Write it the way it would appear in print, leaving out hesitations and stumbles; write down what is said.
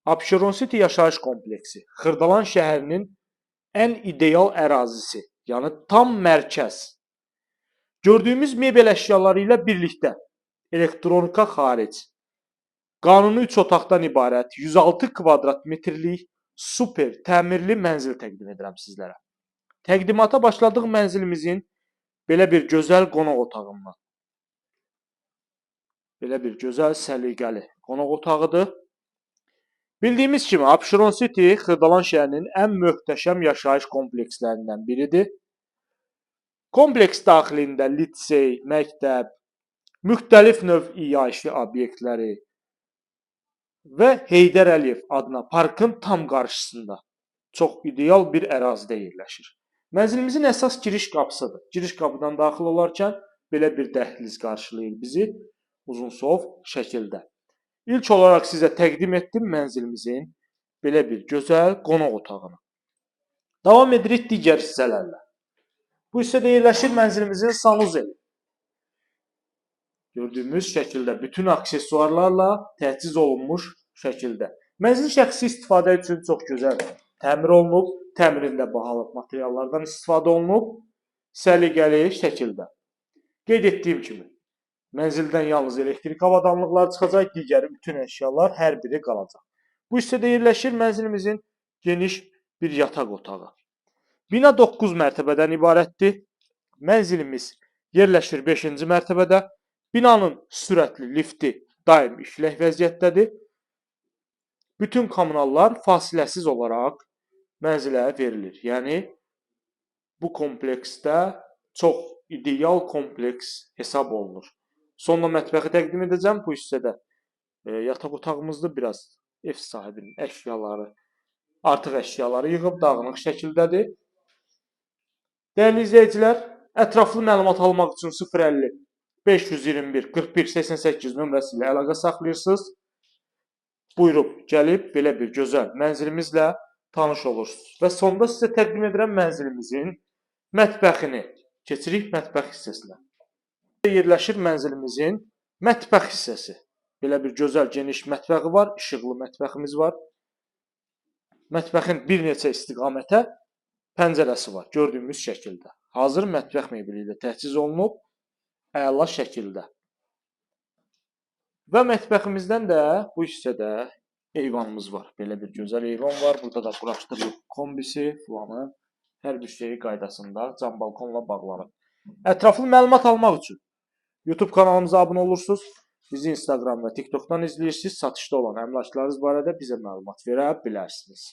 Abşeron City yaşayış kompleksi Xırdalan şəhərinin ən ideal ərazisi, yəni tam mərkəz. Gördüyümüz mebel əşyaları ilə birlikdə elektronika xaric, qanuni 3 otaqdan ibarət 106 kvadrat metrlik super təmirli mənzil təqdim edirəm sizlərə. Təqdimata başladıq mənzilimizin belə bir gözəl qonaq otağından. Belə bir gözəl, səliqəli qonaq otağıdır. Bildiyimiz kimi Abşeron City Xırdalan şəhərinin ən möhtəşəm yaşayış komplekslərindən biridir. Kompleks daxilində lisey, məktəb, müxtəlif növ iaşi obyektləri və Heydər Əliyev adına parkın tam qarşısında çox ideal bir ərazidə yerləşir. Mənzilimizin əsas giriş qapısıdır. Giriş qapıdan daxil olarkən belə bir dəhliz qarşılayır bizi uzunsov şəkildə. İlk olaraq sizə təqdim etdim mənzilimizin belə bir gözəl qonaq otağını. Davam edirik digər hissələrlə. Bu hissədə yerləşir mənzilimizin sanuzeli. Gördüyümüz şəkildə bütün aksesuarlarla təchiz olunmuş şəkildə. Mənzil şəxsi istifadə üçün çox gözəl təmir olunub, təmirində bahalı materiallardan istifadə olunub, səliqəli şəkildə. Qeyd etdiyim kimi, mənzildən yalnız elektrik avadanlıqları çıxacaq, digəri bütün əşyalar hər biri qalacaq. Bu hissədə yerləşir mənzilimizin geniş bir yataq otağı. Bina 9 mərtəbədən ibarətdir. Mənzilimiz yerləşir 5-ci mərtəbədə. Binanın sürətli lifti daim işlək vəziyyətdədir. Bütün kommunallar fasiləsiz olaraq mənzilə verilir. Yəni, bu kompleksdə çox ideal kompleks hesab olunur. Sonda mətbəxi təqdim edəcəm bu hissədə. Yataq otağımızda biraz ev sahibinin əşyaları, artıq əşyaları yığıb dağınıq şəkildədir. Dəyərli izləyicilər, ətraflı məlumat almaq üçün 050 521 41 88 nömrəsi ilə əlaqə saxlayırsınız. Buyurub, gəlib belə bir gözəl mənzilimizlə tanış olursunuz. Və sonda sizə təqdim edirəm mənzilimizin mətbəxini. Keçirik mətbəx hissəsinə. Yerləşir mənzilimizin mətbəx hissəsi. Belə bir gözəl geniş mətbəxi var, işıqlı mətbəximiz var. Mətbəxin bir neçə istiqamətə pəncərəsi var, gördüyümüz şəkildə. Hazır mətbəx mebeli ilə təchiz olunub, əla şəkildə. Və mətbəximizdən də bu hissədə eyvanımız var. Belə bir gözəl eyvan var. Burada da quraşdırılıb kombisi, filanı, hər bir şeyi qaydasında cam balkonla bağlanıb. Ətraflı məlumat almaq üçün YouTube kanalımıza abunə olursunuz. Bizi Instagram və TikTokdan izləyirsiniz. Satışda olan əmlaklarınız barədə bizə məlumat verə bilərsiniz.